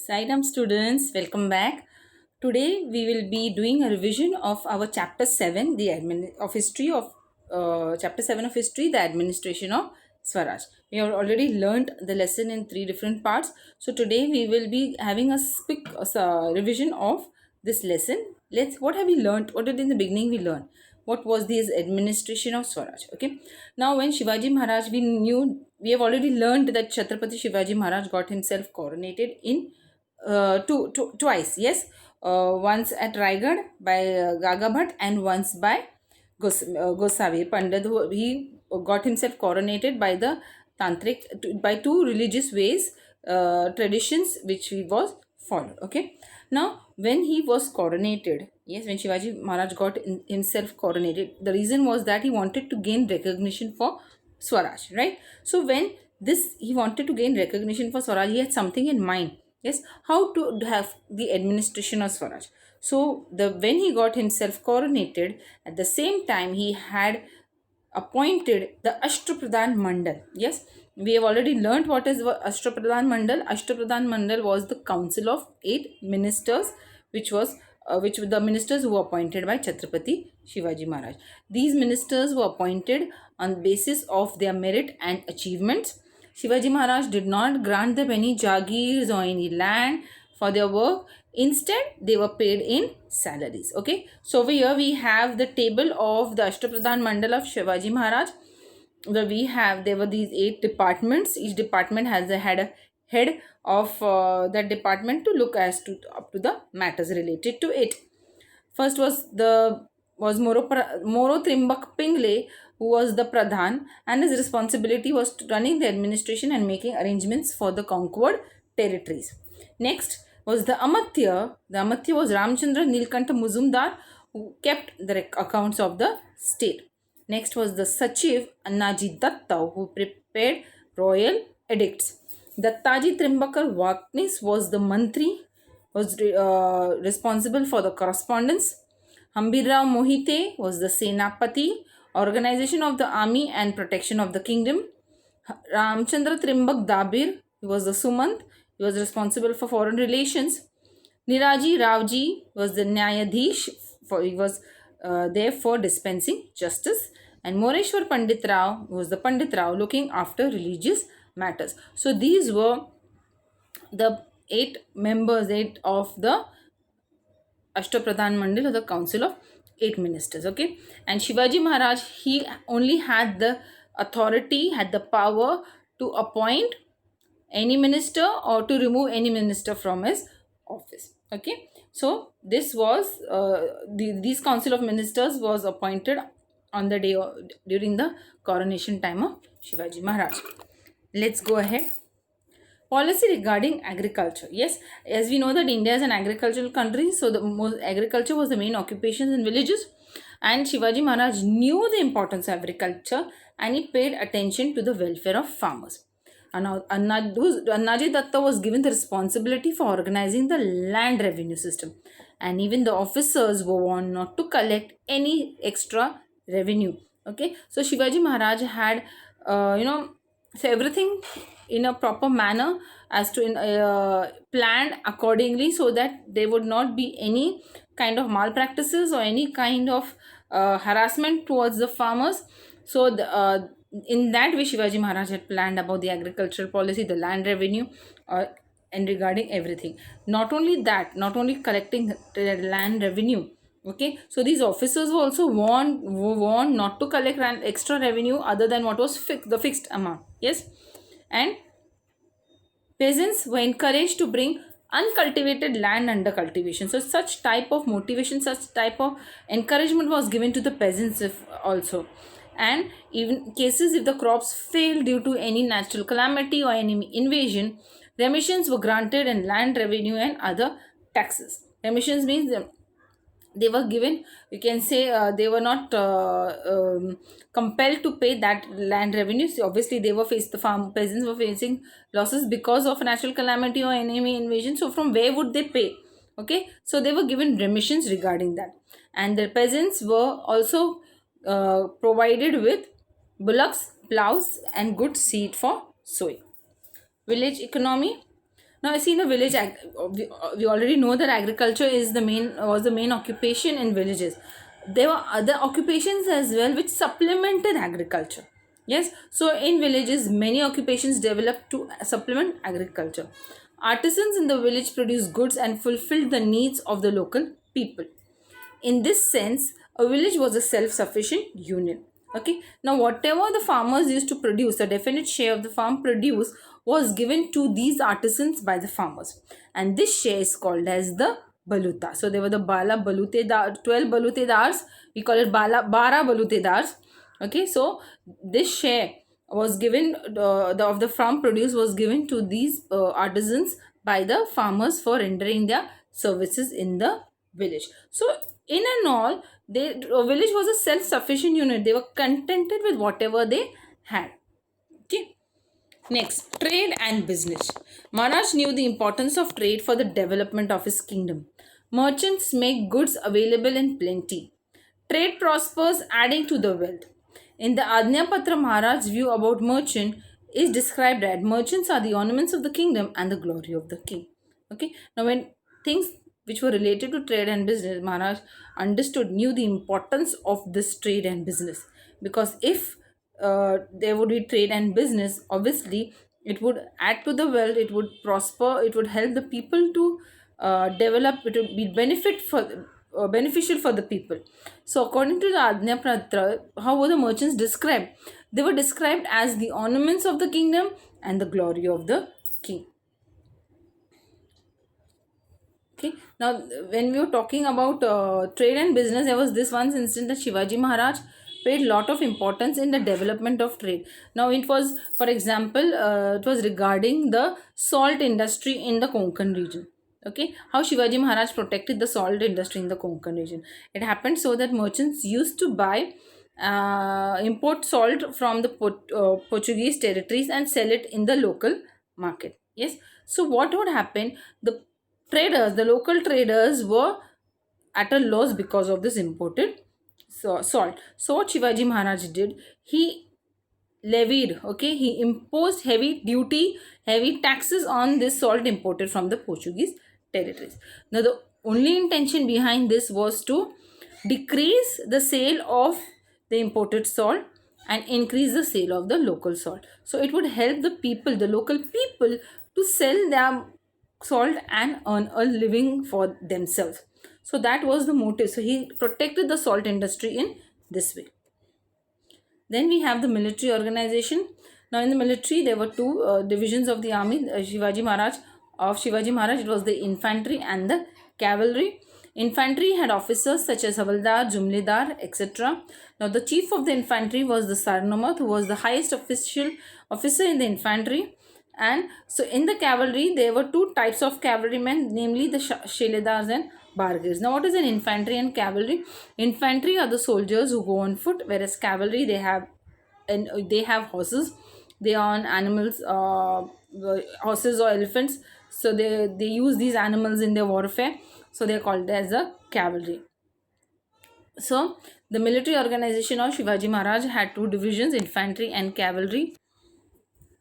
Saidam students, welcome back. Today we will be doing a revision of our chapter 7, the chapter 7 of history, the administration of Swaraj. We have already learned the lesson in three different parts. So today we will be having a quick revision of this lesson. What have we learned? What did in the beginning we learn? What was this administration of Swaraj? Okay. Now when Shivaji Maharaj, we have already learned that Chhatrapati Shivaji Maharaj got himself coronated in twice, yes, once at Raigad by Gaga Bhatt and once by Gosavi Pandit. He got himself coronated by the tantric, by two religious ways, traditions which he was followed. Okay, now when he was coronated, yes, when Shivaji Maharaj got himself coronated, the reason was that he wanted to gain recognition for Swaraj, right? So when this he wanted to gain recognition for Swaraj, he had something in mind. Yes, how to have the administration of Swaraj. So the when he got himself coronated, at the same time he had appointed the Ashtapradhan Mandal. Yes, we have already learned what is Ashtapradhan Mandal. Ashtapradhan Mandal was the council of 8 ministers, which were the ministers who were appointed by Chhatrapati Shivaji Maharaj. These ministers were appointed on basis of their merit and achievements. Shivaji Maharaj did not grant them any jagirs or any land for their work. Instead, they were paid in salaries. Okay. So over here we have the table of the Ashtapradhan Mandal of Shivaji Maharaj. Where there were these 8 departments. Each department had a head of that department to look up to the matters related to it. First was Moro Trimbak Pingle, who was the Pradhan, and his responsibility was running the administration and making arrangements for the conquered territories. Next was the Amatya. The Amatya was Ramchandra Nilkanta Muzumdar, who kept the accounts of the state. Next was the Sachiv Annaji Datta, who prepared royal edicts. Dattaji Trimbakar Vaknis was the Mantri, was responsible for the correspondence. Hambirrao Mohite was the Senapati, organization of the army and protection of the kingdom. Ramchandra Trimbak Dabir, he was the Sumant, he was responsible for foreign relations. Niraji Ravji was the Nyayadhish, he was there for dispensing justice. And Moreshwar Pandit Rao was the Pandit Rao looking after religious matters. So these were the 8 of the Ashtapradhan Mandal, or the council of 8 ministers. Okay, and Shivaji Maharaj, he only had the authority, had the power to appoint any minister or to remove any minister from his office. Okay, so this was these council of ministers was appointed on the day during the coronation time of Shivaji Maharaj. Let's go ahead. Policy regarding agriculture. Yes, as we know that India is an agricultural country, so agriculture was the main occupation in villages, and Shivaji Maharaj knew the importance of agriculture and he paid attention to the welfare of farmers. Annaji Datta was given the responsibility for organizing the land revenue system, and even the officers were warned not to collect any extra revenue. Okay, so Shivaji Maharaj had so everything in a proper manner as to planned accordingly, so that there would not be any kind of malpractices or any kind of harassment towards the farmers. So in that way Shivaji Maharaj had planned about the agricultural policy, the land revenue, and regarding everything. Not only that, not only collecting the land revenue. Okay, so these officers were also warned not to collect extra revenue other than what was the fixed amount. Yes, and peasants were encouraged to bring uncultivated land under cultivation. So such type of motivation, such type of encouragement was given to the peasants also. And even cases if the crops failed due to any natural calamity or any invasion, remissions were granted in land revenue and other taxes. Remissions means they were given, you can say, they were not compelled to pay that land revenue. So obviously they were peasants were facing losses because of natural calamity or enemy invasion. So from where would they pay? Okay, so they were given remissions regarding that. And the peasants were also provided with bullocks, plows and good seed for sowing. Village economy. Now I see in a village, we already know that agriculture is the main was the main occupation in villages. There were other occupations as well which supplemented agriculture. Yes, so in villages, many occupations developed to supplement agriculture. Artisans in the village produced goods and fulfilled the needs of the local people. In this sense, a village was a self-sufficient union. Okay, now whatever the farmers used to produce, a definite share of the farm produce was given to these artisans by the farmers, and this share is called as the baluta. So there were the bala balutedar, 12 balutedars, we call it bara balutedars. Okay, so this share was given, of the farm produce was given to these artisans by the farmers for rendering their services in the village. So in and all, a village was a self-sufficient unit. They were contented with whatever they had. Okay. Next, trade and business. Maharaj knew the importance of trade for the development of his kingdom. Merchants make goods available in plenty. Trade prospers, adding to the wealth. In the Ajnapatra, Maharaj's view about merchant is described that merchants are the ornaments of the kingdom and the glory of the king. Okay. Now, when things which were related to trade and business, Maharaj knew the importance of this trade and business, because if there would be trade and business, obviously it would add to the wealth, it would prosper, it would help the people to develop, it would be beneficial for the people. So according to the Ajna Patra, how were the merchants described? They were described as the ornaments of the kingdom and the glory of the king. Okay. Now, when we were talking about trade and business, there was this one instance that Shivaji Maharaj paid lot of importance in the development of trade. Now, it was, for example, it was regarding the salt industry in the Konkan region. Okay, how Shivaji Maharaj protected the salt industry in the Konkan region. It happened so that merchants used to buy import salt from the Portuguese territories and sell it in the local market. Yes, so what would happen? The local traders were at a loss because of this imported salt. So what Shivaji Maharaj did, he levied, okay, he imposed heavy duty, heavy taxes on this salt imported from the Portuguese territories. Now the only intention behind this was to decrease the sale of the imported salt and increase the sale of the local salt. So it would help the local people, to sell their salt and earn a living for themselves. So that was the motive. So he protected the salt industry in this way. Then we have the military organization. Now in the military, there were two divisions of the army. Shivaji Maharaj, it was the infantry and the cavalry. Infantry had officers such as Havaldar, Jumledar, etc. Now the chief of the infantry was the Sarnomat, who was the highest officer in the infantry. And so in the cavalry, there were two types of cavalrymen, namely the Shiledars and Bargairs. Now what is an infantry and cavalry? Infantry are the soldiers who go on foot, whereas cavalry, they have horses. They are on animals, horses or elephants. So they use these animals in their warfare. So they are called as a cavalry. So the military organization of Shivaji Maharaj had two divisions, infantry and cavalry.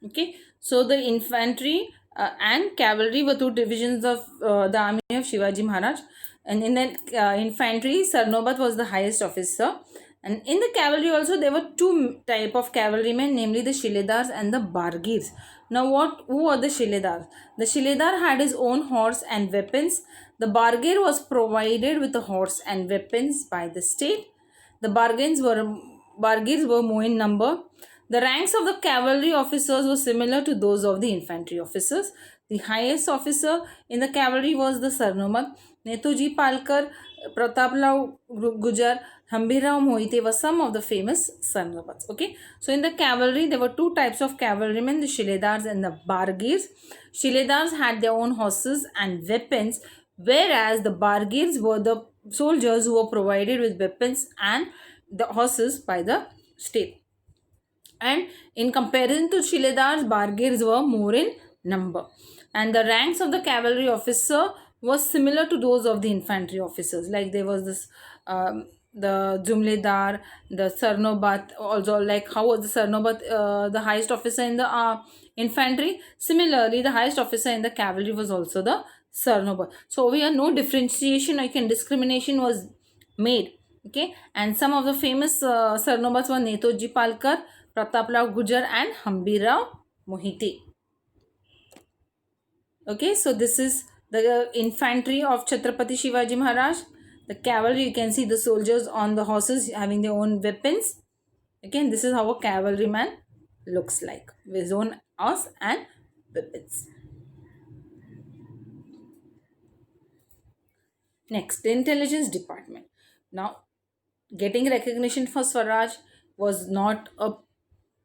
Okay, so the infantry and cavalry were two divisions of the army of Shivaji Maharaj. And in the infantry, Sarnobat was the highest officer. And in the cavalry also, there were two type of cavalrymen, namely the Shiledars and the Bargirs. Now who are the Shiledars? The Shiledar had his own horse and weapons. The Bargir was provided with a horse and weapons by the state. The Bargirs were more in number. The ranks of the cavalry officers were similar to those of the infantry officers. The highest officer in the cavalry was the Sarnomat. Netuji Palkar, Prataplao Gujar, Hambirao Mohite were some of the famous Sarnomats. Okay, so in the cavalry, there were two types of cavalrymen, the Shiledars and the Bargirs. Shiledars had their own horses and weapons, whereas the Bargirs were the soldiers who were provided with weapons and the horses by the state. And in comparison to Shiledars, Bargirs were more in number. And the ranks of the cavalry officer was similar to those of the infantry officers. Like there was this, the Jumledar, the Sarnobat, also like how was the Sarnobat the highest officer in the infantry. Similarly, the highest officer in the cavalry was also the Sarnobat. So over here, no differentiation or discrimination was made. Okay, and some of the famous Sarnobats were Netoji Palkar, Prataprao Gujar, and Hambirao Mohite. Okay, so this is the infantry of Chhatrapati Shivaji Maharaj. The cavalry, you can see the soldiers on the horses having their own weapons. Again, this is how a cavalryman looks like, with his own horse and weapons. Next, the intelligence department. Now, getting recognition for Swaraj was not a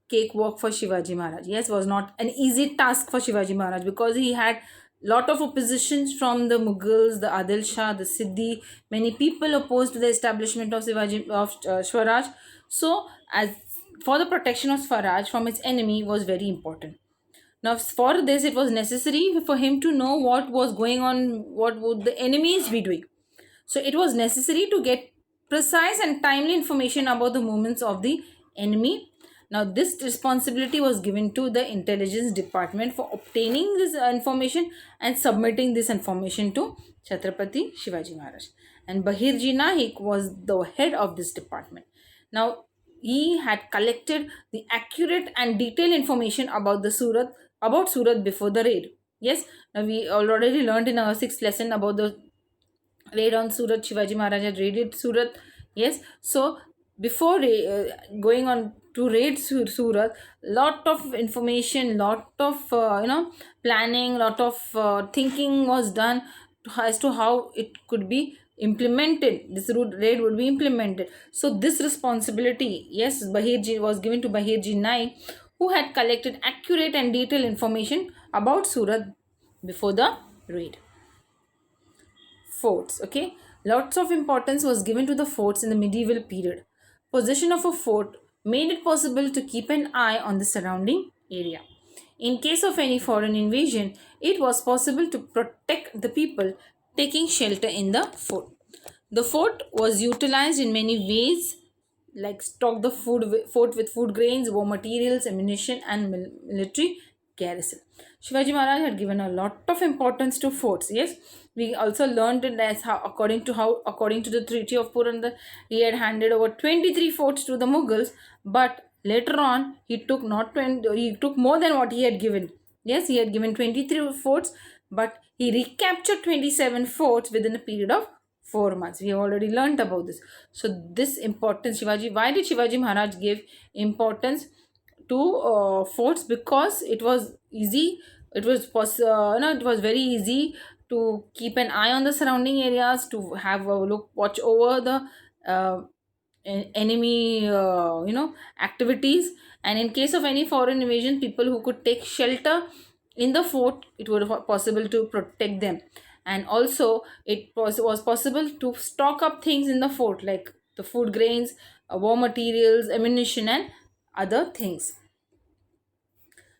cakewalk for Shivaji Maharaj. Yes, was not an easy task for Shivaji Maharaj, because he had lot of oppositions from the Mughals, the Adil Shah, the Siddhi. Many people opposed to the establishment of Swaraj. So, as for the protection of Swaraj from its enemy was very important. Now, for this, it was necessary for him to know what was going on, what would the enemies be doing. So, it was necessary to get precise and timely information about the movements of the enemy. Now, this responsibility was given to the intelligence department for obtaining this information and submitting this information to Chhatrapati Shivaji Maharaj. And Bahirji Naik was the head of this department. Now, he had collected the accurate and detailed information about Surat before the raid. Yes, now we already learned in our sixth lesson about the raid on Surat. Shivaji Maharaj had raided Surat. Yes, so before going on to raid Surat, lot of information, lot of planning, lot of thinking was done as to how it could be implemented. This raid would be implemented. So this responsibility, yes, Bahirji was given to Bahirji Naik, who had collected accurate and detailed information about Surat before the raid. Forts. Okay, lots of importance was given to the forts in the medieval period. Possession of a fort made it possible to keep an eye on the surrounding area. In case of any foreign invasion, it was possible to protect the people taking shelter in the fort. The fort was utilized in many ways, like stock the fort with food grains, war materials, ammunition, and military garrison. Shivaji Maharaj had given a lot of importance to forts. Yes, we also learned it as according to the Treaty of Purandar, he had handed over 23 forts to the Mughals, but later on he took not 20, he took more than what he had given. Yes, he had given 23 forts, but he recaptured 27 forts within a period of 4 months. We have already learned about this. So this importance, why did Shivaji Maharaj give importance to forts? Because it was easy, it was it was very easy to keep an eye on the surrounding areas, to have a watch over the uh, enemy activities, and in case of any foreign invasion, people who could take shelter in the fort, it would be possible to protect them. And also it was possible to stock up things in the fort, like the food grains, war materials, ammunition, and other things.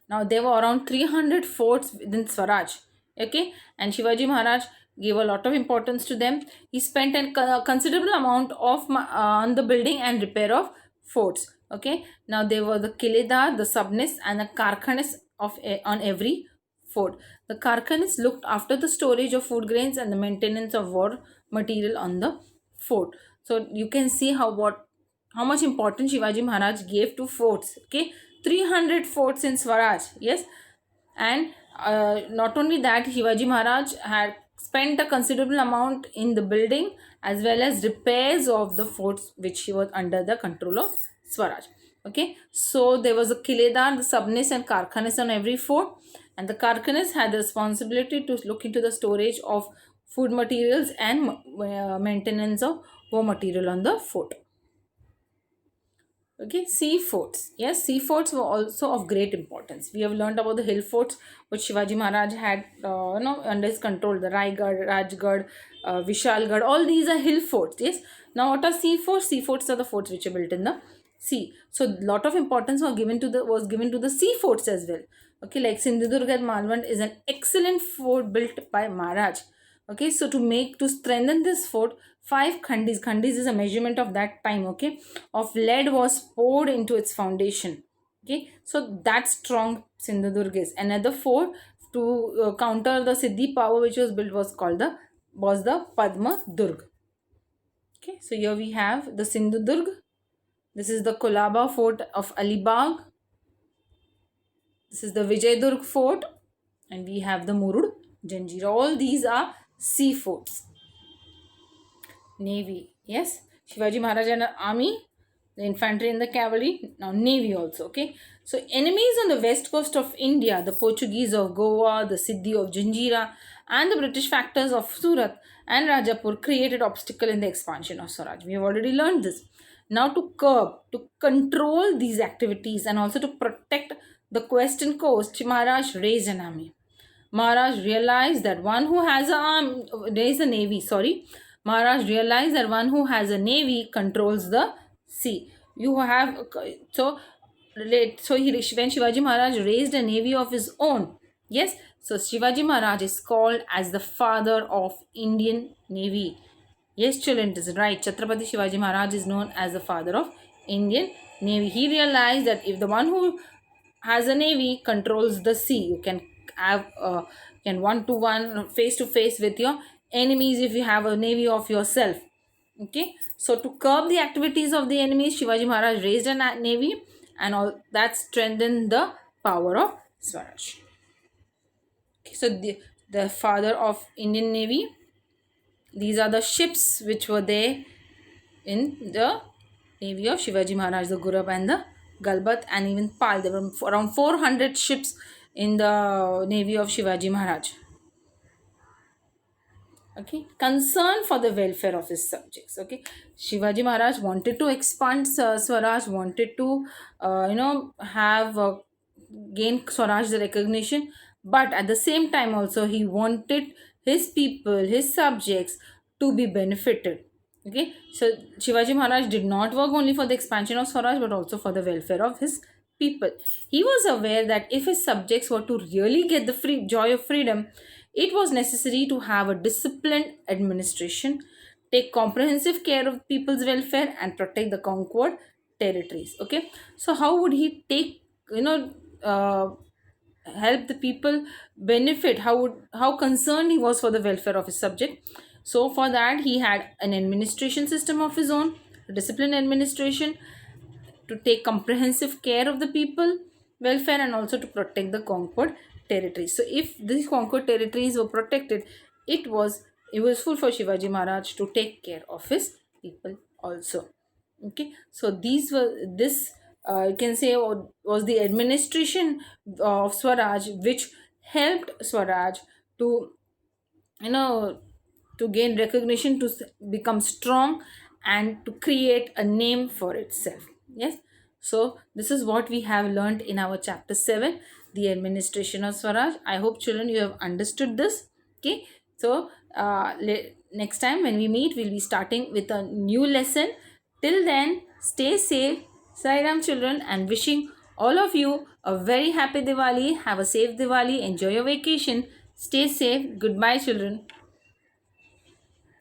Now there were around 300 forts within Swaraj. Okay, and Shivaji Maharaj gave a lot of importance to them. He spent a considerable amount of on the building and repair of forts. Okay, now there were the kiledar, the subnis, and the karkhanis on every fort. The karkhanis looked after the storage of food grains and the maintenance of war material on the fort. So you can see how much importance Shivaji Maharaj gave to forts. Okay, 300 forts in Swaraj. Yes, and not only that, Shivaji Maharaj had spent a considerable amount in the building as well as repairs of the forts which he was under the control of Swaraj. Okay, so there was a kiledar, the subnis, and karkhanis on every fort, and the karkhanis had the responsibility to look into the storage of food materials and maintenance of war material on the fort. Okay, sea forts. Yes, sea forts were also of great importance. We have learned about the hill forts which Shivaji Maharaj had under his control. The Raigad, Rajgarh, Vishalgarh. All these are hill forts. Yes. Now, what are sea forts? Sea forts are the forts which are built in the sea. So, lot of importance was given to the sea forts as well. Okay, like Sindhudurg at Malwand is an excellent fort built by Maharaj. Okay, so to strengthen this fort, 5 khandis is a measurement of that time, okay, of lead was poured into its foundation. Okay, so that strong Sindhudurg is. Another fort to counter the Siddhi power which was built was the Padma Durg. Okay, so here we have the Sindhudurg. This is the Kolaba fort of Alibag. This is the Vijayadurg fort, and we have the Murud Janjira. All these are sea forts. Navy, yes. Shivaji Maharaj and army, the infantry and the cavalry, now navy also. Okay, so enemies on the west coast of India, the Portuguese of Goa, the Siddhi of Janjira, and the British factors of Surat and Rajapur created obstacle in the expansion of Swaraj. We have already learned this. Now to curb, to control these activities and also to protect the western coast, Maharaj raised an army. Maharaj realized that one who has a raised a navy. Sorry, Maharaj realized that one who has a navy controls the sea. You have so so when Shivaji Maharaj raised a navy of his own. Yes, so Shivaji Maharaj is called as the father of Indian Navy. Yes, children, it is right. Chhatrapati Shivaji Maharaj is known as the father of Indian Navy. He realized that if the one who has a navy controls the sea, you can have can one to one, face to face with your enemies if you have a navy of yourself. Okay, so to curb the activities of the enemies, Shivaji Maharaj raised a navy, and all that strengthened the power of Swaraj. Okay, so the father of Indian Navy, these are the ships which were there in the navy of Shivaji Maharaj, the Gurab and the Galbat and even Pal. There were around 400 ships in the navy of Shivaji Maharaj. Okay, concern for the welfare of his subjects. Okay, Shivaji Maharaj wanted to expand Swaraj, wanted to have gain Swaraj the recognition, but at the same time also he wanted his people, his subjects to be benefited. Okay, so Shivaji Maharaj did not work only for the expansion of Swaraj but also for the welfare of his people. He was aware that if his subjects were to really get the free joy of freedom, it was necessary to have a disciplined administration, take comprehensive care of people's welfare, and protect the conquered territories. Okay, so how would he take, help the people benefit? How concerned he was for the welfare of his subject? So for that, he had an administration system of his own, a disciplined administration to take comprehensive care of the people welfare and also to protect the conquered territories. So if these conquered territories were protected, it was useful for Shivaji Maharaj to take care of his people also. Okay, so these were this you can say was the administration of Swaraj which helped Swaraj to you know to gain recognition, to become strong and to create a name for itself. Yes, so this is what we have learned in our chapter 7, the administration of Swaraj. I hope children you have understood this. Okay, so next time when we meet we'll be starting with a new lesson. Till then, stay safe. Sai Ram children, and wishing all of you a very happy Diwali. Have a safe Diwali. Enjoy your vacation. Stay safe. Goodbye children.